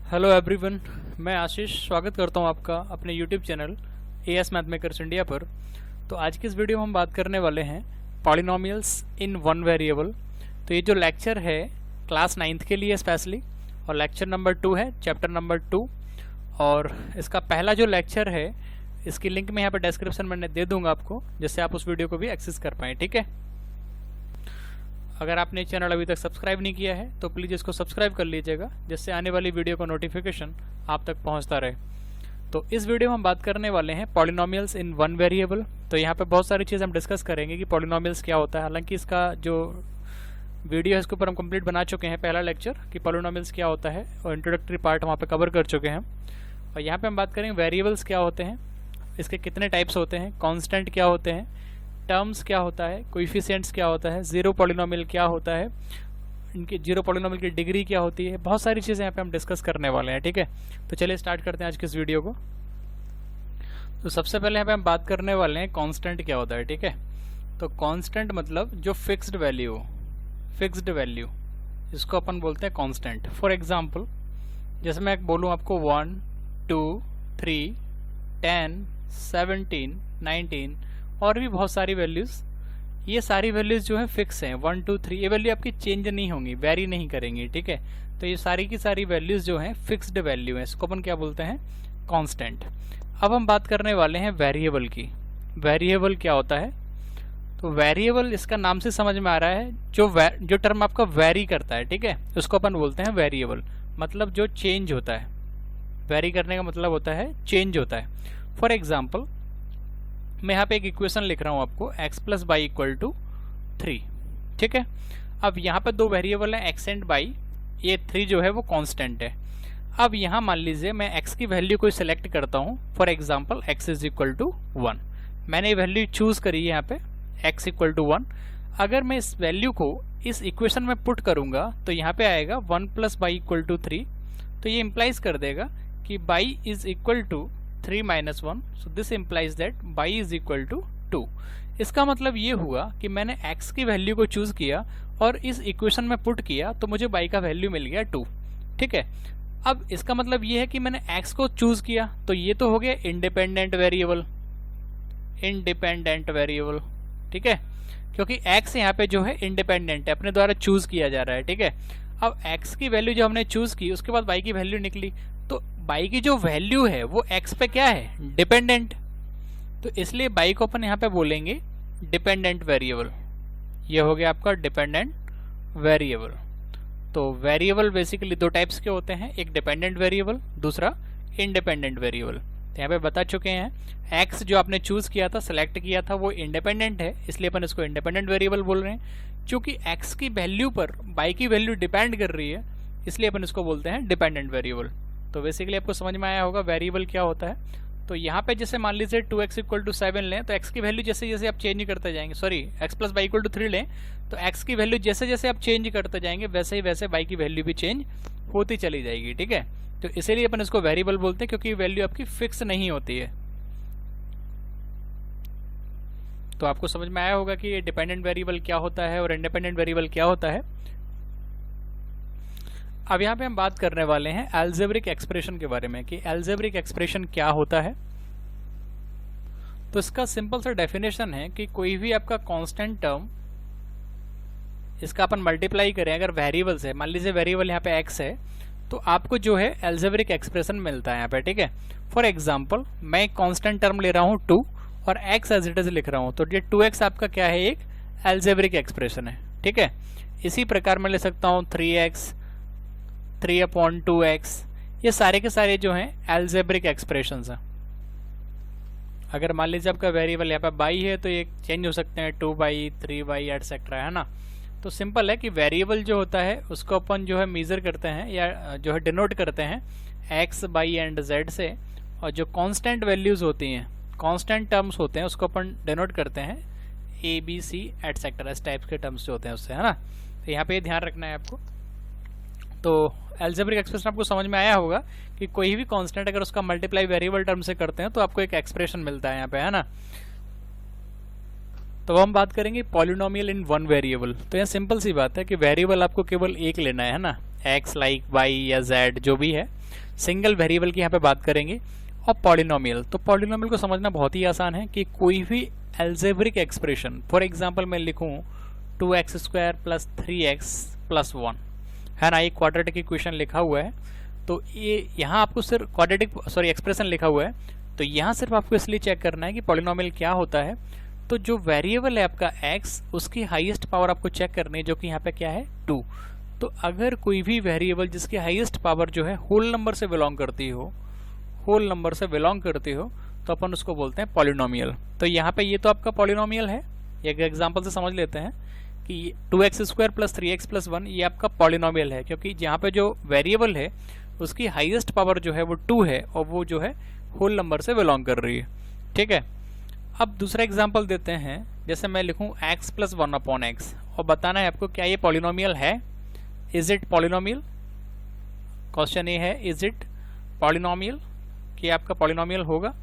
Hello everyone, मैं आशीष स्वागत करता हूं आपका अपने यूट्यूब चैनल एएस मैथमेकर्स इंडिया पर। तो आज की इस वीडियो में हम बात करने वाले हैं पॉलिनोमियल्स इन वन वेरिएबल। तो ये जो लेक्चर है क्लास 9th के लिए स्पेशली, और लेक्चर नंबर 2 है, चैप्टर नंबर 2। और इसका पहला जो लेक्चर है इसकी लिंक मैं यहाँ पर डिस्क्रिप्शन में दे दूंगा आपको, जिससे आप उस वीडियो को भी एक्सेस कर पाएँ। ठीक है, अगर आपने चैनल अभी तक सब्सक्राइब नहीं किया है तो प्लीज़ इसको सब्सक्राइब कर लीजिएगा, जिससे आने वाली वीडियो का नोटिफिकेशन आप तक पहुंचता रहे। तो इस वीडियो में हम बात करने वाले हैं पॉलिनोमियल्स इन वन वेरिएबल। तो यहाँ पे बहुत सारी चीज़ हम डिस्कस करेंगे कि पॉलिनोमियल्स क्या होता है। हालांकि इसका जो वीडियो है इसके ऊपर हम कंप्लीट बना चुके हैं, पहला लेक्चर कि पॉलिनोमियल्स क्या होता है, और इंट्रोडक्टरी पार्ट वहाँ पे कवर कर चुके हैं। और यहाँ पे हम बात करेंगे वेरिएबल्स क्या होते हैं, इसके कितने टाइप्स होते हैं, कॉन्स्टेंट क्या होते हैं, टर्म्स क्या होता है, कोएफिशिएंट्स क्या होता है, जीरो पॉलिनोमियल क्या होता है, इनके जीरो पॉलिनोमियल की डिग्री क्या होती है, बहुत सारी चीज़ें यहाँ पे हम डिस्कस करने वाले हैं। ठीक है, तो चलिए स्टार्ट करते हैं आज के इस वीडियो को। तो सबसे पहले यहाँ पे हम बात करने वाले हैं कांस्टेंट क्या होता है। ठीक है, तो कांस्टेंट मतलब जो फिक्स्ड वैल्यू, फिक्स्ड वैल्यू, इसको अपन बोलते हैं कांस्टेंट। फॉर एग्जाम्पल, जैसे मैं बोलूँ आपको 1, 2, 3, 10, 17, 19 और भी बहुत सारी वैल्यूज़, ये सारी वैल्यूज़ जो है फिक्स हैं। 1, 2, 3 ये वैल्यू आपकी चेंज नहीं होंगी, वेरी नहीं करेंगी। ठीक है, तो ये सारी की सारी वैल्यूज़ जो हैं फिक्स्ड वैल्यू हैं, इसको अपन क्या बोलते हैं, कांस्टेंट। अब हम बात करने वाले हैं वेरिएबल की। वेरिएबल क्या होता है, तो वेरिएबल इसका नाम से समझ में आ रहा है जो टर्म आपका वेरी करता है। ठीक है, उसको अपन बोलते हैं वेरिएबल, मतलब जो चेंज होता है। वेरी करने का मतलब होता है चेंज होता है। फॉर एग्जाम्पल, मैं यहाँ पे एक इक्वेशन लिख रहा हूँ आपको, x plus y equal to 3। ठीक है, अब यहाँ पे दो वेरिएबल हैं x एंड y, ये 3 जो है वो कांस्टेंट है। अब यहाँ मान लीजिए मैं x की वैल्यू को सिलेक्ट करता हूँ। For example x is equal to 1, मैंने ये वैल्यू चूज करी है यहाँ पे x इक्वल टू 1। अगर मैं इस वैल्यू को इस इक्वेशन में पुट करूँगा तो यहाँ पे आएगा 1 प्लस बाई इक्वल टू 3। तो ये इम्प्लाइज कर देगा कि y is equal to 3 minus 1, so this implies that y is equal to 2। इसका मतलब ये हुआ कि मैंने x की वैल्यू को चूज किया और इस इक्वेशन में पुट किया तो मुझे y का वैल्यू मिल गया 2। ठीक है, अब इसका मतलब ये है कि मैंने x को चूज किया, तो ये तो हो गया इंडिपेंडेंट वेरिएबल, इंडिपेंडेंट वेरिएबल। ठीक है, क्योंकि x यहाँ पे जो है इंडिपेंडेंट है, अपने द्वारा चूज किया जा रहा है। ठीक है, अब x की वैल्यू जो हमने चूज की उसके बाद y की वैल्यू निकली, तो y की जो वैल्यू है वो x पे क्या है, डिपेंडेंट। तो इसलिए y को अपन यहाँ पे बोलेंगे डिपेंडेंट वेरिएबल। ये हो गया आपका डिपेंडेंट वेरिएबल। तो वेरिएबल बेसिकली दो टाइप्स के होते हैं, एक डिपेंडेंट वेरिएबल, दूसरा इंडिपेंडेंट वेरिएबल। तो यहाँ पे बता चुके हैं, x जो आपने चूज किया था, सेलेक्ट किया था, वो इंडिपेंडेंट है, इसलिए अपन इसको इंडिपेंडेंट वेरिएबल बोल रहे हैं। क्योंकि x की वैल्यू पर y की वैल्यू डिपेंड कर रही है, इसलिए अपन इसको बोलते हैं डिपेंडेंट वेरिएबल। तो बेसिकली आपको समझ में आया होगा वेरिएबल क्या होता है। तो यहाँ पे जैसे मान लीजिए 2x इक्वल टू 7 लें, तो x की वैल्यू जैसे जैसे आप चेंज करते जाएंगे, sorry x plus y equal to 3 लें, तो x की वैल्यू जैसे जैसे आप चेंज करते जाएंगे वैसे ही वैसे y की वैल्यू भी चेंज होती चली जाएगी। ठीक है, तो इसीलिए अपन इसको वेरिएबल बोलते हैं, क्योंकि वैल्यू आपकी फिक्स नहीं होती है। तो आपको समझ में आया होगा कि ये डिपेंडेंट वेरिएबल क्या होता है और इंडिपेंडेंट वेरिएबल क्या होता है। अब यहाँ पे हम बात करने वाले हैं अलजेब्रिक एक्सप्रेशन के बारे में, कि अलजेब्रिक एक्सप्रेशन क्या होता है। तो इसका सिंपल सा डेफिनेशन है कि कोई भी आपका कांस्टेंट टर्म, इसका अपन मल्टीप्लाई करें अगर वेरिएबल से, मान लीजिए वेरिएबल यहाँ पे x है, तो आपको जो है अलजेब्रिक एक्सप्रेशन मिलता है यहाँ पे। ठीक है, फॉर एग्जाम्पल मैं एक कांस्टेंट टर्म ले रहा हूँ 2 और x एज इट इज लिख रहा हूँ, तो ये 2x आपका क्या है, एक अलजेब्रिक एक्सप्रेशन है। ठीक है, इसी प्रकार मैं ले सकता हूँ 3x, 3/2x, ये सारे के सारे जो हैं अलजेब्रिक एक्सप्रेशंस हैं। अगर मान लीजिए आपका वेरिएबल यहाँ पे y है तो ये चेंज हो सकते हैं 2y, 3y एटसेट्रा, है ना। तो सिंपल है कि वेरिएबल जो होता है उसको अपन जो है मेजर करते हैं या जो है डिनोट करते हैं x, y एंड z से, और जो कांस्टेंट वैल्यूज होती हैं, कांस्टेंट टर्म्स होते हैं, उसको अपन डिनोट करते हैं a, b, c एटसेट्रा, इस टाइप्स के टर्म्स जो होते हैं उससे, है ना। तो यहाँ पे ध्यान रखना है आपको। तो अलजेब्रिक एक्सप्रेशन आपको समझ में आया होगा कि कोई भी कांस्टेंट अगर उसका मल्टीप्लाई वेरिएबल टर्म से करते हैं तो आपको एक एक्सप्रेशन मिलता है यहाँ पे, है ना। तो हम बात करेंगे पॉलिनोमियल इन वन वेरिएबल। तो यहाँ सिंपल सी बात है कि वेरिएबल आपको केवल एक लेना है ना, x लाइक y या z जो भी है, सिंगल वेरिएबल की यहाँ पे बात करेंगे। और पॉलिनोमियल, तो पॉलिनोमियल को समझना बहुत ही आसान है कि कोई भी एल्जेब्रिक एक्सप्रेशन, फॉर एग्जांपल मैं लिखूं 2x square plus 3x plus 1, है ना, ये क्वाड्रेटिक इक्वेशन लिखा हुआ है। तो ये यहाँ आपको सिर्फ एक्सप्रेशन लिखा हुआ है, तो यहाँ सिर्फ आपको इसलिए चेक करना है कि पॉलिनोमियल क्या होता है। तो जो वेरिएबल है आपका x, उसकी हाईएस्ट पावर आपको चेक करनी है, जो कि यहाँ पे क्या है 2। तो अगर कोई भी वेरिएबल जिसकी हाईएस्ट पावर जो है होल नंबर से बिलोंग करती हो, तो अपन उसको बोलते हैं पॉलिनोमियल। तो यहाँ पे ये तो आपका पॉलिनोमियल है, एक एग्जांपल से समझ लेते हैं कि 2x square plus 3x plus 1 ये आपका पॉलिनोमियल है, क्योंकि यहाँ पे जो वेरिएबल है उसकी हाईएस्ट पावर जो है वो 2 है और वो जो है होल नंबर से बिलोंग कर रही है। ठीक है, अब दूसरा एग्जांपल देते हैं, जैसे मैं लिखूं x प्लस 1 अपॉन एक्स, और बताना है आपको क्या ये पॉलिनोमियल है, इज इट पॉलिनोमियल। क्वेश्चन ये है, इज इट पॉलिनोमियल, कि आपका पॉलिनोमियल होगा,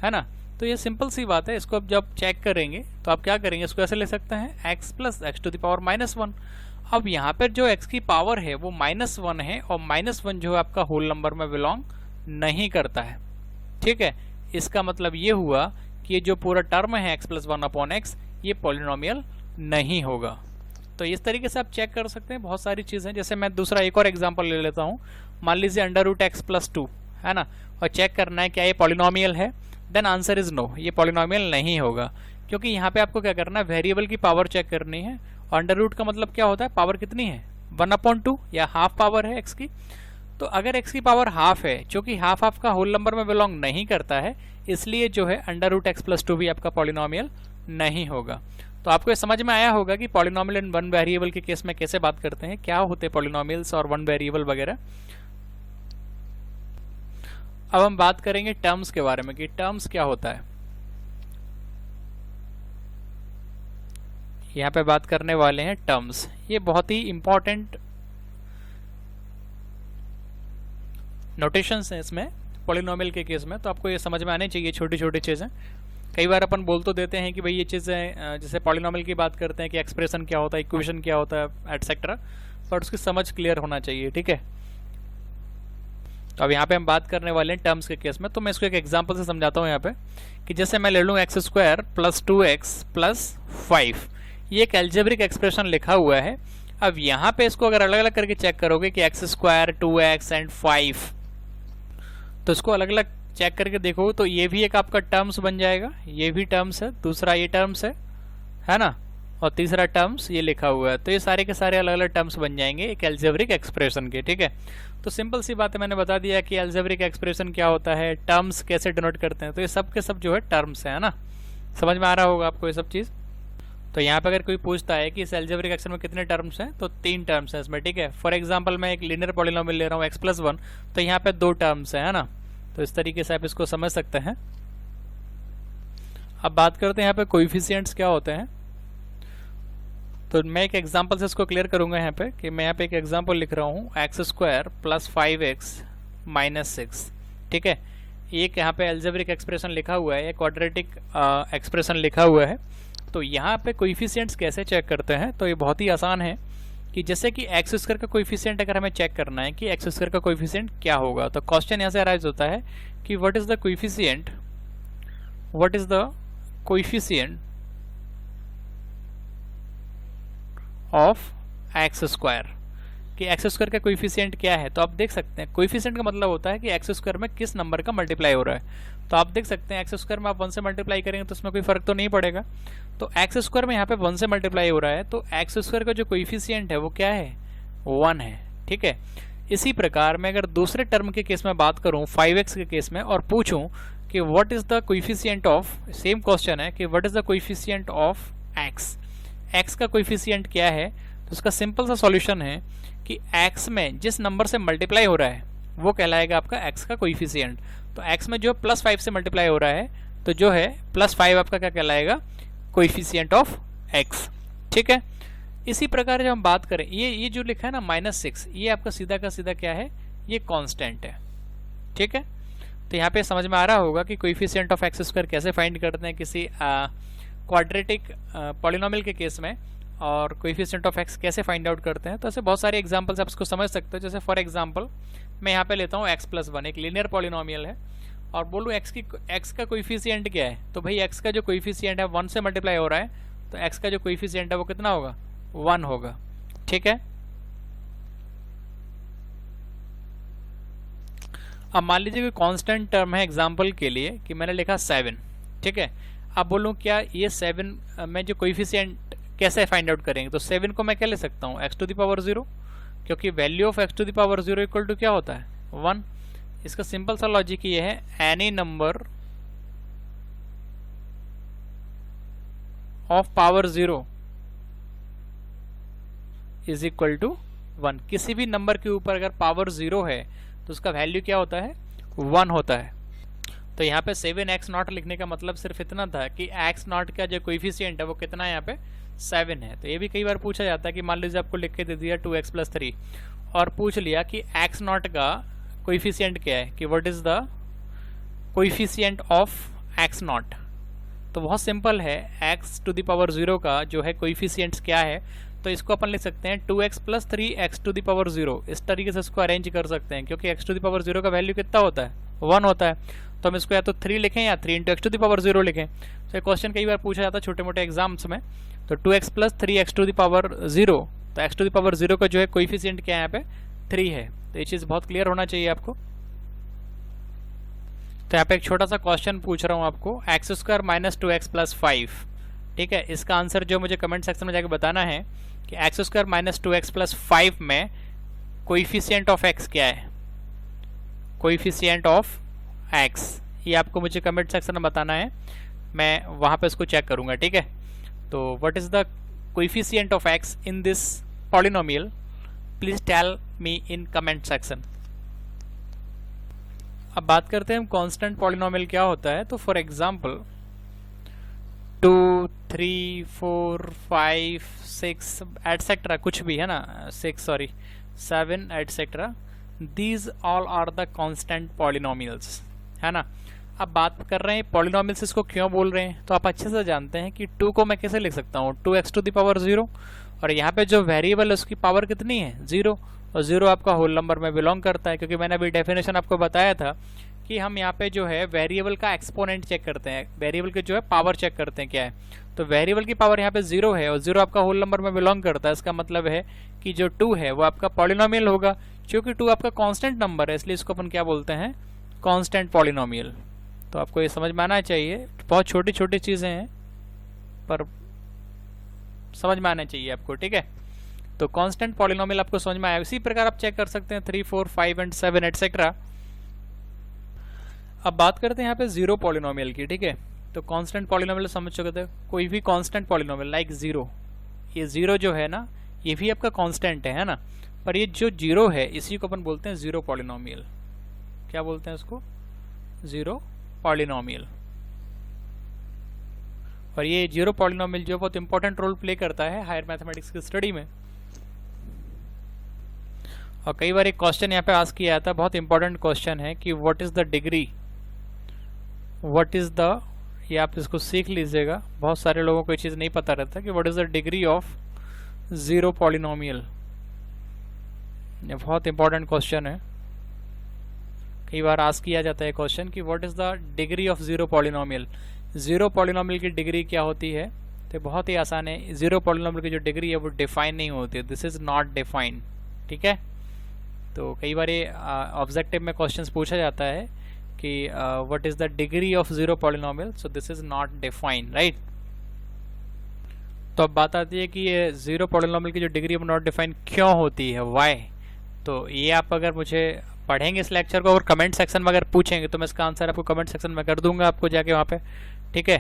है ना। तो ये सिंपल सी बात है, इसको अब जब चेक करेंगे तो आप क्या करेंगे, इसको ऐसे ले सकते हैं x plus X to the power -1। अब यहाँ पर जो x की पावर है वो -1 है, और -1 जो है आपका होल नंबर में बिलोंग नहीं करता है। ठीक है, इसका मतलब ये हुआ कि ये जो पूरा टर्म है x प्लस 1 अपॉन एक्स, ये पॉलिनोमियल नहीं होगा। तो इस तरीके से आप चेक कर सकते हैं बहुत सारी चीज़ें। जैसे मैं दूसरा एक और एग्जांपल ले लेता हूँ, मान लीजिए √x प्लस 2, है ना, और चेक करना है क्या ये पॉलिनोमियल है, देन आंसर इज नो, ये पॉलिनोमियल नहीं होगा। क्योंकि यहाँ पे आपको क्या करना है, वेरिएबल की पावर चेक करनी है, और अंडर का मतलब क्या होता है, पावर कितनी है 1/2 या हाफ पावर है x की। तो अगर x की पावर हाफ है, चूंकि हाफ आपका होल नंबर में बिलोंग नहीं करता है, इसलिए जो है √x प्लस 2 भी आपका पॉलिनोमियल नहीं होगा। तो आपको ये समझ में आया होगा कि पॉलिनोमियल इन वन वेरिएबल के केस में कैसे बात करते हैं, क्या होते हैं पॉलिनोमियल्स और वन वेरिएबल वगैरह। अब हम बात करेंगे टर्म्स के बारे में कि टर्म्स क्या होता है। यहाँ पे बात करने वाले हैं टर्म्स, ये बहुत ही इंपॉर्टेंट नोटेशंस हैं इसमें पॉलिनोमियल के केस में, तो आपको ये समझ में आने चाहिए छोटी छोटी चीज़ें। कई बार अपन बोल तो देते हैं कि भाई ये चीज़ें, जैसे पॉलिनोमियल की बात करते हैं कि एक्सप्रेशन क्या होता है, इक्वेशन क्या होता है, एटसेट्रा, बट उसकी समझ क्लियर होना चाहिए। ठीक है, तो अब यहाँ पे हम बात करने वाले हैं टर्म्स के केस में। तो मैं इसको एक एग्जांपल से समझाता हूँ यहाँ पे, कि जैसे मैं ले लूँ x square plus 2x plus 5, ये एक एल्जेब्रिक एक्सप्रेशन लिखा हुआ है। अब यहाँ पे इसको अगर अलग अलग करके चेक करोगे कि x स्क्वायर 2x एंड 5, तो इसको अलग अलग चेक करके देखो तो ये भी एक आपका टर्म्स बन जाएगा, ये भी टर्म्स है, दूसरा ये टर्म्स है ना, और तीसरा टर्म्स ये लिखा हुआ है। तो ये सारे के सारे अलग अलग टर्म्स बन जाएंगे एक एल्जेब्रिक एक्सप्रेशन के। ठीक है, तो सिंपल सी बात है, मैंने बता दिया कि एल्जेब्रिक एक्सप्रेशन क्या होता है, टर्म्स कैसे डिनोट करते हैं। तो ये सब के सब जो है टर्म्स है ना, समझ में आ रहा होगा आपको ये सब चीज़। तो यहाँ पे अगर कोई पूछता है कि इस एल्जेब्रिक एक्सप्रेशन में कितने टर्म्स हैं, तो 3 टर्म्स हैं इसमें। ठीक है, फॉर एग्जाम्पल मैं एक लीनियर पॉलिनोमियल ले रहा हूँ x प्लस 1, तो यहाँ पे 2 टर्म्स है ना। तो इस तरीके से आप इसको समझ सकते हैं। अब बात करते हैं यहाँ पे कोएफिशिएंट्स क्या होते हैं। तो मैं एक एग्जांपल से इसको क्लियर करूंगा यहाँ पे, कि मैं यहाँ पे एक एग्जांपल लिख रहा हूँ x square plus 5x minus 6। ठीक है, एक यहाँ पे एल्जेब्रिक एक्सप्रेशन लिखा हुआ है, एक क्वाड्रेटिक एक्सप्रेशन लिखा हुआ है। तो यहाँ पे कोएफिशिएंट्स कैसे चेक करते हैं, तो ये बहुत ही आसान है कि जैसे कि एक्स स्क्वायर का कोएफिशिएंट अगर हमें चेक करना है कि एक्स स्क्वायर का कोएफिशिएंट क्या होगा, तो क्वेश्चन यहाँ से अराइज होता है कि what is the coefficient of x square, कि एक्स स्क्वायर का कोएफिशिएंट क्या है। तो आप देख सकते हैं कोएफिशिएंट का मतलब होता है कि एक्स स्क्वायर में किस नंबर का मल्टीप्लाई हो रहा है। तो आप देख सकते हैं एक्स स्क्वायर में आप 1 से मल्टीप्लाई करेंगे तो उसमें कोई फर्क तो नहीं पड़ेगा। तो एक्स स्क्वायर में यहाँ पे 1 से मल्टीप्लाई हो रहा है, तो एक्स स्क्वायर का जो कोएफिशिएंट है वो क्या है, 1 है। ठीक है, इसी प्रकार मैं अगर दूसरे टर्म के केस में बात करूँ 5x के केस में और पूछूं कि what is the coefficient of, same question है कि what is the coefficient of x का कोएफिशिएंट क्या है, तो उसका सिंपल सा सॉल्यूशन है कि x में जिस नंबर से मल्टीप्लाई हो रहा है वो कहलाएगा आपका x का कोएफिशिएंट। तो x में जो +5 से मल्टीप्लाई हो रहा है तो जो है +5 आपका क्या कहलाएगा, कोएफिशिएंट ऑफ x। ठीक है, इसी प्रकार जब हम बात करें ये जो लिखा है ना -6, ये आपका सीधा का सीधा क्या है, ये कांस्टेंट है। ठीक है, तो यहाँ पे समझ में आ रहा होगा कि कोएफिशिएंट ऑफ एक्स स्क्वायर कैसे फाइंड करते हैं किसी क्वाड्रेटिक पॉलिनोमियल के केस में। और कोएफिशिएंट ऑफ एक्स कैसे फाइंड आउट करते हैं। तो ऐसे बहुत सारे एग्जांपल्स आप इसको समझ सकते हो। जैसे फॉर एग्जांपल मैं यहाँ पे लेता हूँ x+1, एक लीनियर पॉलिनोमियल है, और बोलूँ x का कोएफिशिएंट क्या है। तो भाई x का जो कोएफिशिएंट है 1 से मल्टीप्लाई हो रहा है, तो x का जो कोएफिशिएंट है वो कितना होगा, 1 होगा। ठीक है, अब मान लीजिए कि कांस्टेंट टर्म है एग्जांपल के लिए कि मैंने लिखा 7। ठीक है, अब बोलूँ क्या ये 7 में जो कोएफिशिएंट कैसे फाइंड आउट करेंगे। तो 7 को मैं क्या ले सकता हूँ, x⁻0, क्योंकि value of x⁻0 equal to क्या होता है, 1। इसका सिंपल सा लॉजिक ये है, any number of power 0 is equal to 1। किसी भी नंबर के ऊपर अगर पावर 0 है तो उसका वैल्यू क्या होता है, 1 होता है। तो यहाँ पे 7x0 लिखने का मतलब सिर्फ इतना था कि x0 का जो कोएफिशिएंट है वो कितना है, यहाँ पे 7 है। तो ये भी कई बार पूछा जाता है कि मान लीजिए आपको लिख के दे दिया 2x+3 और पूछ लिया कि x0 का कोएफिशिएंट क्या है, कि what is the coefficient of x0। तो बहुत सिंपल है, x⁻0 का जो है कोएफिशिएंट्स क्या है, तो इसको अपन लिख सकते हैं 2x+3 x⁻0। इस तरीके से इसको अरेंज कर सकते हैं, क्योंकि x⁻0 का वैल्यू कितना होता है, 1 होता है। तो हम इसको या तो 3 लिखें या 3 × x⁻0 लिखें। तो ये क्वेश्चन कई बार पूछा जाता है छोटे मोटे एग्जाम्स में। तो 2x+3 x⁻0, तो x⁻0 का जो है कोएफिशिएंट क्या है, यहाँ पे 3 है। तो ये चीज़ बहुत क्लियर होना चाहिए आपको। तो यहाँ पे एक छोटा सा क्वेश्चन पूछ रहा हूँ आपको, x² - 2x + 5। ठीक है, इसका आंसर जो मुझे कमेंट सेक्शन में जाके बताना है कि x² - 2x + 5 में कोएफिशिएंट ऑफ x क्या है, कोएफिशिएंट ऑफ x, ये आपको मुझे कमेंट सेक्शन में बताना है, मैं वहाँ पे इसको चेक करूँगा। ठीक है, तो what is the coefficient of x in this polynomial, please tell me in comment section. अब बात करते हैं हम कांस्टेंट पॉलिनोमियल क्या होता है। तो फॉर एग्जांपल 2, 3, 4, 5, 6 एटसेट्रा, कुछ भी है ना, 7 etcetera, these all are the constant polynomials, है ना। अब बात कर रहे हैं पॉलिनोमियल्स इसको क्यों बोल रहे हैं, तो आप अच्छे से जानते हैं कि 2 को मैं कैसे लिख सकता हूँ, 2x⁻0, और यहाँ पे जो वेरिएबल है उसकी पावर कितनी है, 0, और 0 आपका होल नंबर में बिलोंग करता है, क्योंकि मैंने अभी डेफिनेशन आपको बताया था कि हम यहाँ पे जो है वेरिएबल का एक्सपोनेंट चेक करते हैं, वेरिएबल के जो है पावर चेक करते हैं क्या है। तो वेरिएबल की पावर यहाँ पे 0 है और 0 आपका होल नंबर में बिलोंग करता है। इसका मतलब है कि जो 2 है वो आपका पॉलिनोमियल होगा। क्योंकि 2 आपका कांस्टेंट नंबर है, इसलिए इसको अपन क्या बोलते हैं, कांस्टेंट पॉलिनोमियल। तो आपको ये समझ में आना चाहिए, बहुत छोटी छोटी चीज़ें हैं पर समझ में आना चाहिए आपको। ठीक है, तो कांस्टेंट पॉलिनोमियल आपको समझ में आया। इसी प्रकार आप चेक कर सकते हैं 3, 4, 5 एंड 7 एटसेट्रा। अब बात करते हैं यहाँ पे जीरो पॉलिनोमियल की। ठीक है, तो कांस्टेंट पॉलिनोमियल समझ चुके थे, कोई भी कांस्टेंट पॉलिनोमियल लाइक 0, ये 0 जो है ना ये भी आपका कांस्टेंट है ना, पर ये जो 0 है इसी को अपन बोलते हैं जीरो पॉलिनोमियल। क्या बोलते हैं इसको, जीरो पॉलिनोमियल। और ये जीरो पॉलिनोमियल जो बहुत इंपॉर्टेंट रोल प्ले करता है हायर मैथमेटिक्स की स्टडी में। और कई बार एक क्वेश्चन यहाँ पे आस्क किया जाता है, बहुत इंपॉर्टेंट क्वेश्चन है कि what is the degree, what is the, ये आप इसको सीख लीजिएगा, बहुत सारे लोगों को ये चीज़ नहीं पता रहता कि what is the degree of zero polynomial. ये बहुत इंपॉर्टेंट क्वेश्चन है, कई बार आस्क किया जाता है क्वेश्चन कि what is the degree of zero polynomial. Zero polynomial की डिग्री क्या होती है, तो बहुत ही आसान है, जीरो पॉलिनोमियल की जो डिग्री है वो डिफाइन नहीं होती है, दिस इज नॉट डिफाइंड। ठीक है, तो कई बार ये ऑब्जेक्टिव में क्वेश्चंस पूछा जाता है कि what is the degree of zero polynomial, so this is not defined, right. तो अब बात आती है कि ये जीरो पॉलिनोमियल की जो डिग्री ऑफ नॉट डिफाइंड क्यों होती है, व्हाई। तो ये आप अगर मुझे पढ़ेंगे इस लेक्चर को और कमेंट सेक्शन में अगर पूछेंगे तो मैं इसका आंसर आपको कमेंट सेक्शन में कर दूंगा आपको जाके वहाँ पे। ठीक है,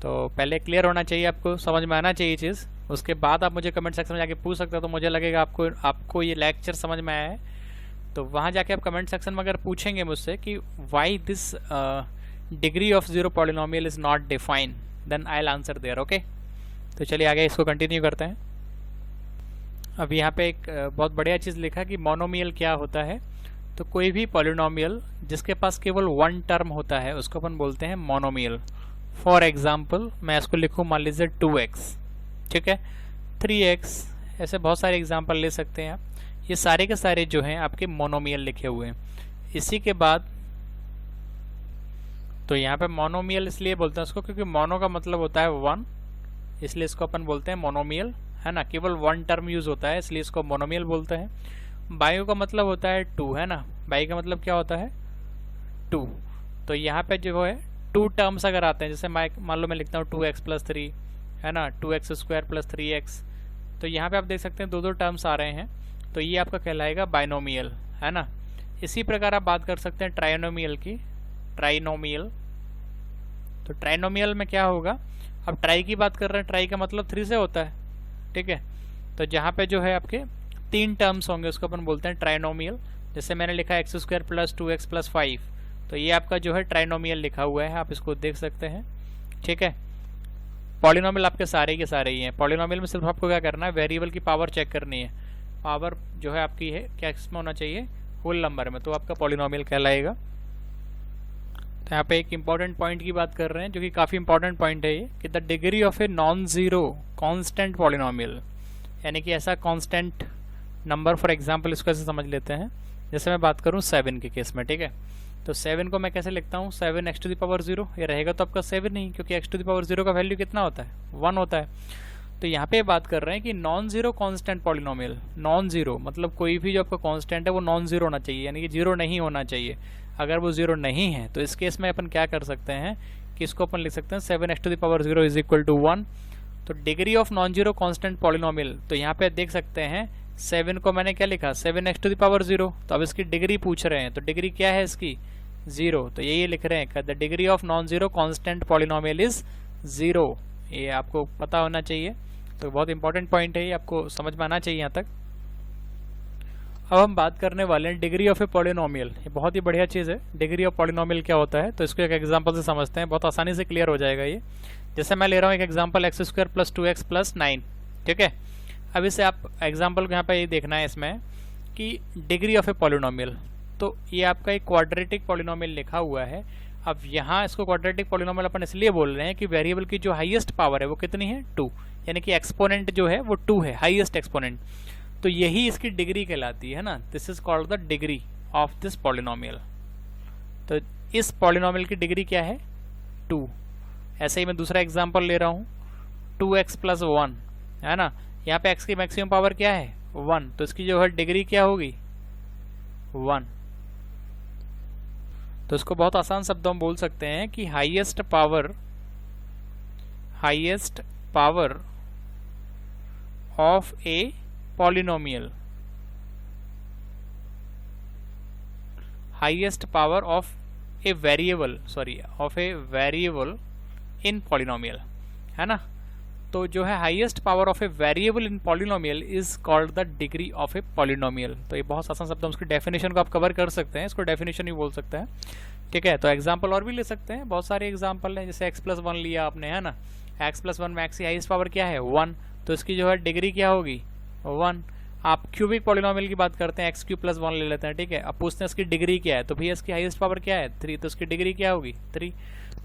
तो पहले क्लियर होना चाहिए, आपको समझ में आना चाहिए चीज़, उसके बाद आप मुझे कमेंट सेक्शन में जाके पूछ सकते हो, तो मुझे लगेगा आपको ये लेक्चर समझ में आया है। तो वहाँ जाके आप कमेंट सेक्शन में अगर पूछेंगे मुझसे कि why this degree of zero polynomial is not defined, then I will answer there. Okay, तो चलिए आगे इसको कंटिन्यू करते हैं। अब यहाँ पे एक बहुत बढ़िया चीज़ लिखा कि मोनोमियल क्या होता है। तो कोई भी पॉलिनोमियल जिसके पास केवल वन टर्म होता है उसको अपन बोलते हैं मोनोमियल। फॉर एग्जाम्पल मैं इसको लिखूँ, मान लीजिए 2x, ठीक है, 3x, ऐसे बहुत सारे एग्जांपल ले सकते हैं आप। ये सारे के सारे जो हैं आपके मोनोमियल लिखे हुए हैं। इसी के बाद तो यहाँ पे मोनोमियल इसलिए बोलते हैं उसको क्योंकि मोनो का मतलब होता है वन, इसलिए इसको अपन बोलते हैं मोनोमियल, है ना। केवल वन टर्म यूज होता है इसलिए इसको मोनोमियल बोलते हैं। बायो का मतलब होता है टू, है ना। बाई का मतलब क्या होता है? टू। तो यहाँ पे जो है टू टर्म्स अगर आते हैं, जैसे मान लो मैं लिखता हूँ 2x + 3, है ना, 2x² + 3x, तो यहाँ पे आप देख सकते हैं दो टर्म्स आ रहे हैं, तो ये आपका कहलाएगा बाइनोमियल, है ना। इसी प्रकार आप बात कर सकते हैं ट्राइनोमियल की, ट्राइनोमियल। तो ट्राइनोमियल में क्या होगा, अब ट्राई की बात कर रहे हैं, ट्राई का मतलब 3 से होता है, ठीक है। तो जहाँ पे जो है आपके 3 टर्म्स होंगे उसको अपन बोलते हैं ट्राइनोमियल। जैसे मैंने लिखा x² + 2x + 5, तो ये आपका जो है ट्राइनोमियल लिखा हुआ है, आप इसको देख सकते हैं, ठीक है। पॉलिनोमियल आपके सारे के सारे ही हैं। पॉलिनोमियल में सिर्फ आपको क्या करना है, वेरिएबल की पावर चेक करनी है। पावर जो है आपकी है क्या, इसमें होना चाहिए होल नंबर में, तो आपका पॉलिनोमियल कहलाएगा। तो यहाँ पे एक इंपॉर्टेंट पॉइंट की बात कर रहे हैं जो कि काफ़ी इंपॉर्टेंट पॉइंट है ये, कि the degree of a non zero constant polynomial, यानी कि ऐसा कांस्टेंट नंबर। फॉर एग्जांपल इसको ऐसे समझ लेते हैं, जैसे मैं बात करूँ 7 के केस में, ठीक है। तो 7 को मैं कैसे लिखता हूँ, 7x⁴, ये रहेगा तो आपका 7 ही, क्योंकि x⁴ का वैल्यू कितना होता है, 1 होता है। तो यहाँ पे बात कर रहे हैं कि non zero constant polynomial. Non zero मतलब कोई भी जो आपका कांस्टेंट है वो नॉन जीरो होना चाहिए, यानी कि जीरो नहीं होना चाहिए। अगर वो जीरो नहीं है तो इस केस में अपन क्या कर सकते हैं कि इसको अपन लिख सकते हैं 7x⁴ = 1। तो degree of non zero constant polynomial, तो यहाँ पे देख सकते हैं 7 को मैंने क्या लिखा, 7x⁴। तो अब इसकी डिग्री पूछ रहे हैं, तो डिग्री क्या है इसकी, 0। तो यही लिख रहे हैं, the degree of non zero constant polynomial is 0। ये आपको पता होना चाहिए, तो बहुत इंपॉर्टेंट पॉइंट है, ये आपको समझ में आना चाहिए यहाँ तक। अब हम बात करने वाले हैं डिग्री ऑफ ए पॉलिनोमियल। ये बहुत ही बढ़िया चीज़ है, डिग्री ऑफ पॉलिनोमियल क्या होता है, तो इसको एक एग्जांपल से समझते हैं, बहुत आसानी से क्लियर हो जाएगा ये। जैसे मैं ले रहा हूँ एक एग्जांपल x² + 2x + 9, ठीक है। अब इसे आप एग्जांपल को यहाँ पे ये देखना है इसमें कि डिग्री ऑफ ए पॉलिनोमियल, तो ये आपका एक क्वाड्रेटिक पॉलिनोमियल लिखा हुआ है। अब यहाँ इसको क्वाड्रेटिक पॉलिनोमियल अपन इसलिए बोल रहे हैं कि वेरिएबल की जो हाईएस्ट पावर है वो कितनी है, 2, यानी कि एक्सपोनेंट जो है वो 2 है, हाईएस्ट एक्सपोनेंट। तो यही इसकी डिग्री कहलाती है ना, this is called the degree of this polynomial. तो इस पॉलिनोमियल की डिग्री क्या है, 2। ऐसे ही मैं दूसरा एग्जांपल ले रहा हूँ 2x + 1, है ना। यहाँ पे x की मैक्सिमम पावर क्या है, 1, तो इसकी जो है डिग्री क्या होगी, 1। तो इसको बहुत आसान शब्दों में बोल सकते हैं कि highest power of a polynomial, highest power of a variable in polynomial, है ना। तो जो है highest power of a variable in polynomial is called the degree of a polynomial. तो ये बहुत आसान शब्द, उसकी डेफिनेशन को आप कवर कर सकते हैं, इसको डेफिनेशन ही बोल सकते हैं, ठीक है। तो एग्जांपल और भी ले सकते हैं, बहुत सारे एग्जांपल हैं, जैसे x + 1 लिया आपने, है ना। x + 1 में x की हाईएस्ट पावर क्या है, 1, तो इसकी जो है डिग्री क्या होगी, 1। आप क्यूबिक पॉलिनोमियल की बात करते हैं, x³ + 1 ले लेते हैं, ठीक है। अब पूछते हैं इसकी डिग्री क्या है, तो भैया इसकी हाईएस्ट पावर क्या है, 3, तो इसकी डिग्री क्या होगी, 3।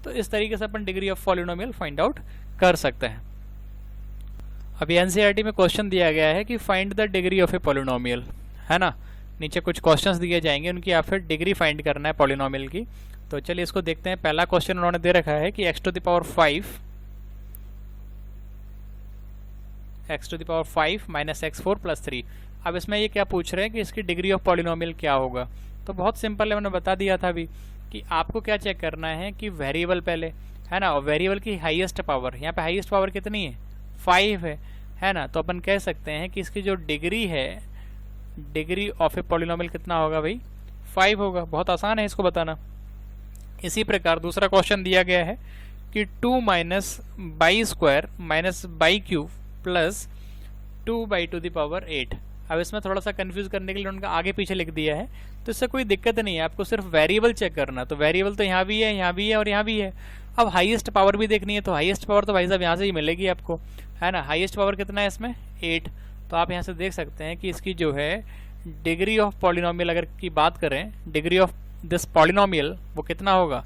तो इस तरीके से अपन degree of polynomial find out कर सकते हैं। अभी एनसीईआरटी में क्वेश्चन दिया गया है कि find the degree of a polynomial, है ना। नीचे कुछ क्वेश्चंस दिए जाएंगे, उनकी आप फिर डिग्री फाइंड करना है पॉलिनोमियल की। तो चलिए इसको देखते हैं। पहला क्वेश्चन उन्होंने दे रखा है कि x⁵ -x4 + 3। अब इसमें ये क्या पूछ रहे हैं कि इसकी डिग्री ऑफ पॉलिनोमियल क्या होगा। तो बहुत सिंपल है, मैंने बता दिया था अभी कि आपको क्या चेक करना है कि वेरिएबल पहले, है ना, और वेरिएबल की हाईएस्ट पावर, यहाँ पे हाईएस्ट पावर कितनी है, 5 है ना। तो अपन कह सकते हैं कि इसकी जो डिग्री है, डिग्री ऑफ ए पॉलिनोमियल कितना होगा भाई, 5 होगा। बहुत आसान है इसको बताना। इसी प्रकार दूसरा क्वेश्चन दिया गया है कि 2 - y² - y³ + 2/8। अब इसमें थोड़ा सा कंफ्यूज करने के लिए उनका आगे पीछे लिख दिया है, तो इससे कोई दिक्कत नहीं है, आपको सिर्फ वेरिएबल चेक करना। तो वेरिएबल तो यहाँ भी है, यहाँ भी है और यहाँ भी है। अब हाईएस्ट पावर भी देखनी है, तो हाईएस्ट पावर तो भाई साहब यहाँ से ही मिलेगी आपको, है ना। हाईएस्ट पावर कितना है इसमें, 8। तो आप यहाँ से देख सकते हैं कि इसकी जो है डिग्री ऑफ पॉलिनोमियल अगर की बात करें, डिग्री ऑफ दिस पॉलिनोमियल वो कितना होगा,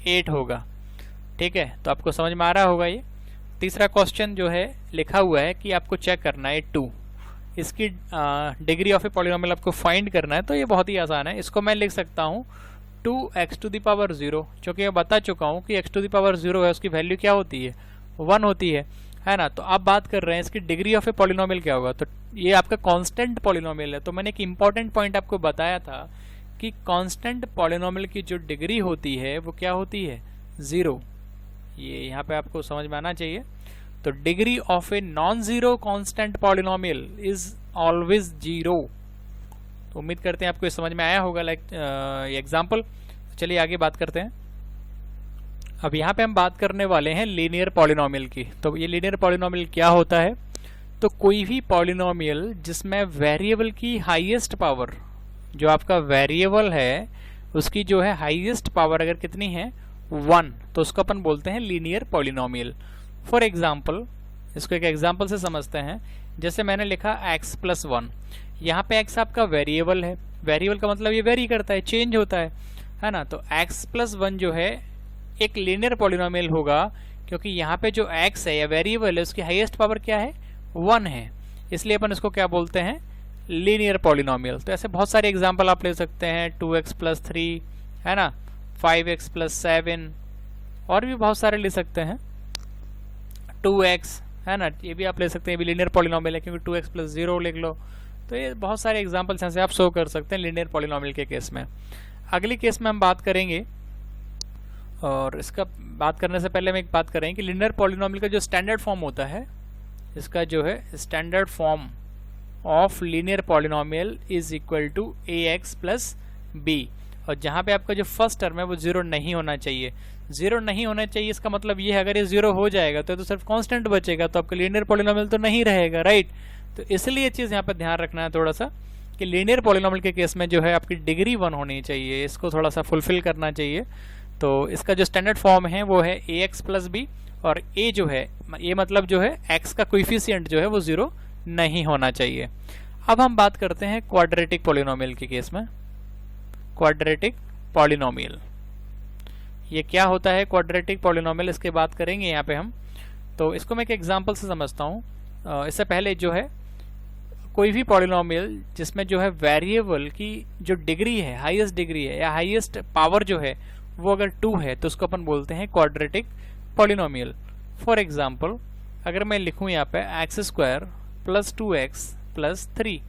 8 होगा, ठीक है। तो आपको समझ में आ रहा होगा ये। तीसरा क्वेश्चन जो है लिखा हुआ है कि आपको चेक करना है 2, इसकी डिग्री ऑफ ए पॉलिनोमियल आपको फाइंड करना है। तो ये बहुत ही आसान है, इसको मैं लिख सकता हूँ 2x⁻0, क्योंकि मैं बता चुका हूँ कि x⁻0 है, उसकी वैल्यू क्या होती है, 1 होती है ना। तो आप बात कर रहे हैं इसकी डिग्री ऑफ ए पॉलिनोमियल क्या होगा, तो ये आपका कांस्टेंट पॉलिनोमियल है। तो मैंने एक इंपॉर्टेंट पॉइंट आपको बताया था कि कांस्टेंट पॉलिनोमियल की जो डिग्री होती है वो क्या होती है, 0। ये यहाँ पे आपको समझ में आना चाहिए। तो degree of a non zero constant polynomial is always 0। तो उम्मीद करते हैं आपको ये समझ में आया होगा लाइक एग्जाम्पल। चलिए आगे बात करते हैं। अब यहाँ पे हम बात करने वाले हैं लीनियर पॉलिनोमियल की। तो ये लीनियर पॉलिनोमियल क्या होता है, तो कोई भी पॉलिनोमियल जिसमें वेरिएबल की हाईएस्ट पावर, जो आपका वेरिएबल है उसकी जो है हाईएस्ट पावर अगर कितनी है 1, तो उसको अपन बोलते हैं लीनियर पॉलिनोमियल। फॉर एग्जाम्पल, इसको एक एग्जाम्पल से समझते हैं। जैसे मैंने लिखा x+1, यहाँ पे x आपका वेरिएबल है। वेरिएबल का मतलब ये वेरी करता है, चेंज होता है ना। तो x+1 जो है एक लीनियर पॉलिनोमियल होगा, क्योंकि यहाँ पे जो x है या वेरिएबल है उसकी हाईएस्ट पावर क्या है, 1 है, इसलिए अपन इसको क्या बोलते हैं, लीनियर पॉलिनोमियल। तो ऐसे बहुत सारे एग्जाम्पल आप ले सकते हैं, 2x+3 है ना, 5x+7, और भी बहुत सारे ले सकते हैं, 2x है ना, ये भी आप ले सकते हैं, ये भी लीनियर पॉलिनोमियल है, क्योंकि 2x+0 लिख लो। तो ये बहुत सारे एग्जाम्पल्स हैं से आप शो कर सकते हैं लीनियर पॉलिनोमियल के केस में। अगली केस में हम बात करेंगे, और इसका बात करने से पहले हम एक बात करें कि लीनियर पॉलिनोमियल का जो स्टैंडर्ड फॉर्म होता है, इसका जो है standard form of linear polynomial is equal to ax+b, और जहाँ पे आपका जो फर्स्ट टर्म है वो 0 नहीं होना चाहिए। 0 नहीं होना चाहिए, इसका मतलब ये है अगर ये 0 हो जाएगा तो सिर्फ कांस्टेंट बचेगा, तो आपका लीनियर पॉलिनोमियल तो नहीं रहेगा, राइट। तो इसलिए ये चीज़ यहाँ पर ध्यान रखना है थोड़ा सा कि लीनियर पॉलिनोमियल के केस में जो है आपकी डिग्री 1 होनी चाहिए, इसको थोड़ा सा फुलफिल करना चाहिए। तो इसका जो स्टैंडर्ड फॉर्म है वो है ax+b, और a जो है, ये मतलब जो है x का कोएफिशिएंट जो है वो 0 नहीं होना चाहिए। अब हम बात करते हैं क्वाड्रेटिक पॉलिनोमियल के केस में। क्वाड्रेटिक पॉलिनोमियल ये क्या होता है, क्वाड्रेटिक पॉलिनोमियल, इसके बात करेंगे यहाँ पे हम। तो इसको मैं एक एग्जांपल से समझता हूँ। इससे पहले जो है कोई भी पॉलिनोमियल जिसमें जो है वेरिएबल की जो डिग्री है, हाईएस्ट डिग्री है या हाईएस्ट पावर जो है वो अगर 2 है, तो उसको अपन बोलते हैं क्वाड्रेटिक पॉलिनोमियल। फॉर एग्जांपल, अगर मैं लिखूं यहाँ पे x² + 2x + 3,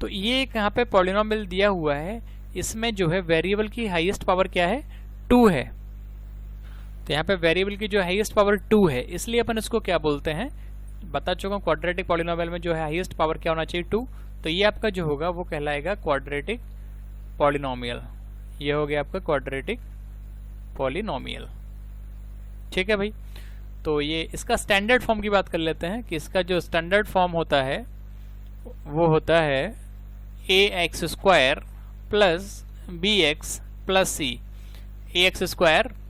तो ये एक यहाँ पे पॉलिनोमियल दिया हुआ है, इसमें जो है वेरिएबल की हाईएस्ट पावर क्या है, 2 है। तो यहाँ पे वेरिएबल की जो हाईएस्ट पावर 2 है, इसलिए अपन इसको क्या बोलते हैं, बता चुका हूँ क्वाड्रेटिक पॉलिनोमियल में जो है हाईएस्ट पावर क्या होना चाहिए, 2। तो ये आपका जो होगा वो कहलाएगा क्वाड्रेटिक पॉलिनोमियल। ये हो गया आपका क्वाड्रेटिक पॉलिनोमियल, ठीक है भाई। तो ये इसका स्टैंडर्ड फॉर्म की बात कर लेते हैं कि इसका जो स्टैंडर्ड फॉर्म होता है वो होता है ax² + bx + c, ax²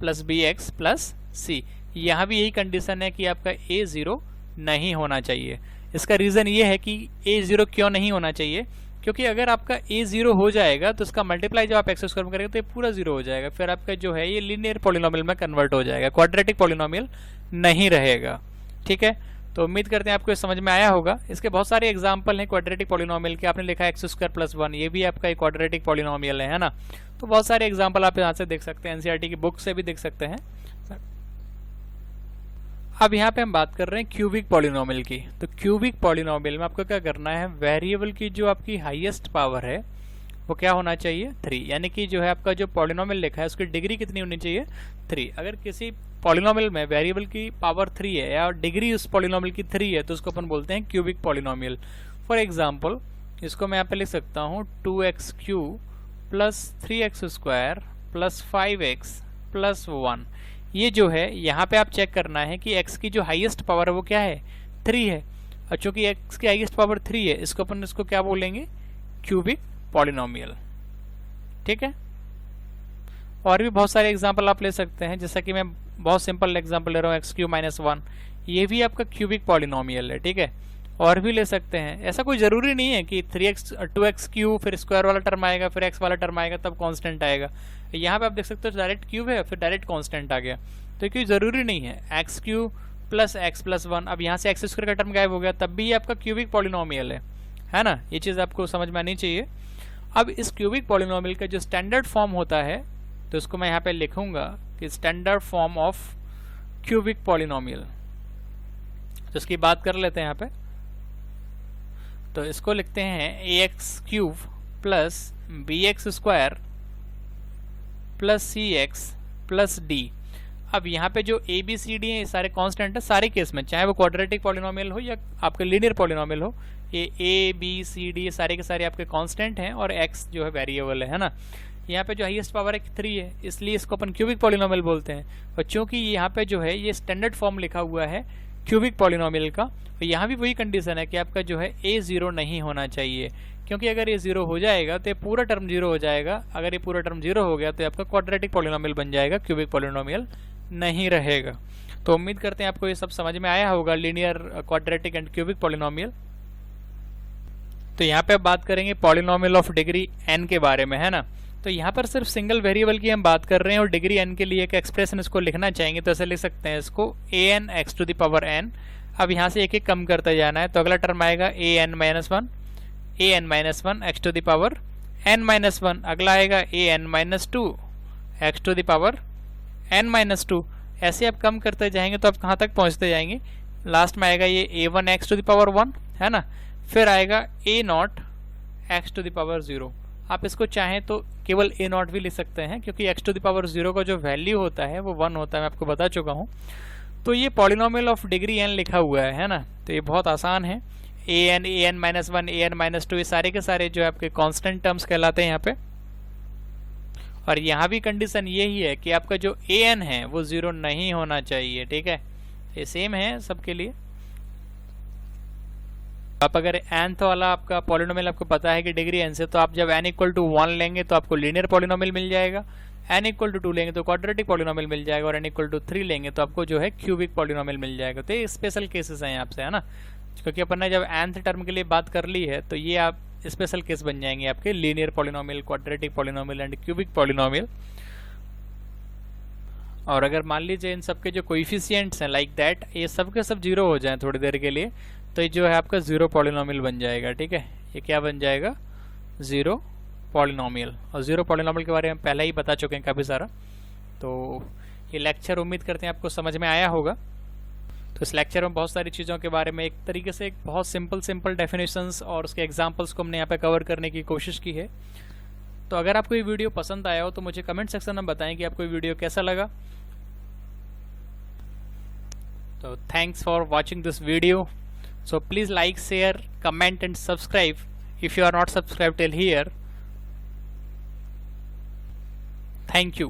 + bx + c। यहाँ भी यही कंडीशन है कि आपका a 0 नहीं होना चाहिए। इसका रीज़न ये है कि a 0 क्यों नहीं होना चाहिए, क्योंकि अगर आपका a 0 हो जाएगा तो इसका मल्टीप्लाई जब आप x² में करेंगे तो ये पूरा 0 हो जाएगा, फिर आपका जो है ये लीनियर पॉलिनोमियल में कन्वर्ट हो जाएगा, क्वाड्रेटिक पॉलिनोमियल नहीं रहेगा, ठीक है। तो उम्मीद करते हैं आपको ये समझ में आया होगा। इसके बहुत सारे एग्जाम्पल हैं क्वाड्रेटिक पॉलिनोमियल के। आपने लिखा x² + 1, ये भी आपका एक क्वाड्रेटिक पॉलिनोमियल है ना। तो बहुत सारे एग्जाम्पल आप यहाँ से देख सकते हैं, एनसीईआरटी की बुक से भी देख सकते हैं। अब यहाँ पे हम बात कर रहे हैं क्यूबिक पॉलिनोमियल की। तो क्यूबिक पॉलिनोमियल में आपको क्या करना है, वेरिएबल की जो आपकी हाईएस्ट पावर है वो क्या होना चाहिए, 3, यानी कि जो है आपका जो पॉलिनोमियल लिखा है उसकी डिग्री कितनी होनी चाहिए, 3। अगर किसी पॉलिनोमियल में वेरिएबल की पावर 3 है या डिग्री उस पॉलिनोमियल की 3 है, तो उसको अपन बोलते हैं क्यूबिक पॉलिनोमियल। फॉर एग्जाम्पल, इसको मैं यहाँ पे लिख सकता हूँ 2x³ + 3x² + 5x + 1। ये जो है यहाँ पे आप चेक करना है कि x की जो हाईएस्ट पावर है वो क्या है, 3 है, और चूंकि x की हाईएस्ट पावर 3 है, इसको अपन इसको क्या बोलेंगे, क्यूबिक पॉलिनोमियल, ठीक है। और भी बहुत सारे एग्जांपल आप ले सकते हैं, जैसा कि मैं बहुत सिंपल एग्जांपल ले रहा हूँ x³ - 1, ये भी आपका क्यूबिक पॉलिनोमियल है, ठीक है। और भी ले सकते हैं, ऐसा कोई ज़रूरी नहीं है कि 2x³ फिर स्क्वायर वाला टर्म आएगा फिर x वाला टर्म आएगा तब कांस्टेंट आएगा। यहाँ पे आप देख सकते हो डायरेक्ट क्यूब है फिर डायरेक्ट कांस्टेंट आ गया, तो कोई ज़रूरी नहीं है x³ plus x plus one. अब यहाँ से एक्स स्क्वायर का टर्म गायब हो गया, तब भी ये आपका क्यूबिक पॉलिनोमियल है ना। ये चीज़ आपको समझ में आनी चाहिए। अब इस क्यूबिक पॉलिनोमियल का जो स्टैंडर्ड फॉर्म होता है, तो इसको मैं यहाँ पे लिखूंगा कि standard form of cubic polynomial. तो इसकी बात कर लेते हैं यहाँ पे। तो इसको लिखते हैं a x cube plus b x square plus c x plus d. अब यहाँ पे जो ए बी सी डी है, ये सारे कांस्टेंट है सारे केस में, चाहे वो क्वाड्रेटिक पॉलिनोमियल हो या आपके लीनियर पॉलिनोमियल हो। ये ए बी सी डी सारे के सारे आपके कांस्टेंट हैं और एक्स जो है वेरिएबल है ना। यहाँ पे जो हाईएस्ट पावर है 3 है, इसलिए इसको अपन क्यूबिक पॉलिनोमियल बोलते हैं। और चूंकि यहाँ पे जो है ये स्टैंडर्ड फॉर्म लिखा हुआ है क्यूबिक पॉलिनोमियल का, तो यहाँ भी वही कंडीशन है कि आपका जो है ए 0 नहीं होना चाहिए, क्योंकि अगर ये 0 हो जाएगा तो ये पूरा टर्म 0 हो जाएगा। अगर ये पूरा टर्म 0 हो गया तो आपका क्वाड्रेटिक पॉलिनोमियल बन जाएगा, क्यूबिक पॉलिनोमियल नहीं रहेगा। तो उम्मीद करते हैं आपको ये सब समझ में आया होगा, linear, quadratic and cubic polynomial. तो यहाँ पे अब बात करेंगे पॉलिनोमियल ऑफ डिग्री n के बारे में, है ना। तो यहाँ पर सिर्फ सिंगल वेरिएबल की हम बात कर रहे हैं और डिग्री n के लिए एक एक्सप्रेशन इसको लिखना चाहेंगे, तो ऐसे लिख सकते हैं इसको an x to the power n। अब यहाँ से एक एक कम करते जाना है, तो अगला टर्म आएगा an minus one x to the power n minus one. अगला आएगा an minus two x to the power n minus two. ऐसे आप कम करते जाएंगे तो आप कहाँ तक पहुँचते जाएंगे। लास्ट में आएगा ये a1 x to the power 1, है ना। फिर आएगा a0 x to the power 0। आप इसको चाहें तो केवल a0 भी लिख सकते हैं, क्योंकि x टू द पावर 0 का जो वैल्यू होता है वो 1 होता है, मैं आपको बता चुका हूँ। तो ये पॉलिनोमियल ऑफ डिग्री n लिखा हुआ है ना। तो ये बहुत आसान है। an minus one, an minus to, ये सारे के सारे जो आपके कांस्टेंट टर्म्स कहलाते हैं यहाँ पे। और यहाँ भी कंडीशन यही है कि आपका जो an है वो 0 नहीं होना चाहिए, ठीक है। ये सेम है सबके लिए। आप अगर nth वाला आपका पॉलिनोमियल आपको पता है कि डिग्री n से, तो आप जब n इक्वल टू 1 लेंगे तो आपको लीनियर पॉलिनोमियल मिल जाएगा, n इक्वल टू 2 लेंगे तो क्वाड्रेटिक पॉलिनोमियल मिल जाएगा, और n इक्वल टू 3 लेंगे तो आपको जो है क्यूबिक पॉलिनोमियल मिल जाएगा। तो ये स्पेशल केसेस हैं आपसे, है ना, क्योंकि अपन ने जब nth टर्म के लिए बात कर ली है, तो ये आप स्पेशल केस बन जाएंगे आपके linear polynomial, quadratic polynomial and cubic polynomial. और अगर मान लीजिए इन सबके जो कोएफिशिएंट्स हैं लाइक दैट, ये सब के सब 0 हो जाएं थोड़ी देर के लिए, तो ये जो है आपका 0 पॉलिनोमियल बन जाएगा, ठीक है। ये क्या बन जाएगा, 0 पॉलिनोमियल। और 0 पॉलिनोमियल के बारे में पहले ही बता चुके हैं काफ़ी सारा। तो ये लेक्चर उम्मीद करते हैं आपको समझ में आया होगा। तो इस लेक्चर में बहुत सारी चीज़ों के बारे में एक तरीके से एक बहुत सिंपल डेफिनेशंस और उसके एग्जांपल्स को हमने यहाँ पे कवर करने की कोशिश की है। तो अगर आपको ये वीडियो पसंद आया हो तो मुझे कमेंट सेक्शन में बताएं कि आपको ये वीडियो कैसा लगा। तो thanks for watching this video. So please like, share, comment and subscribe if you are not subscribed till here. Thank you.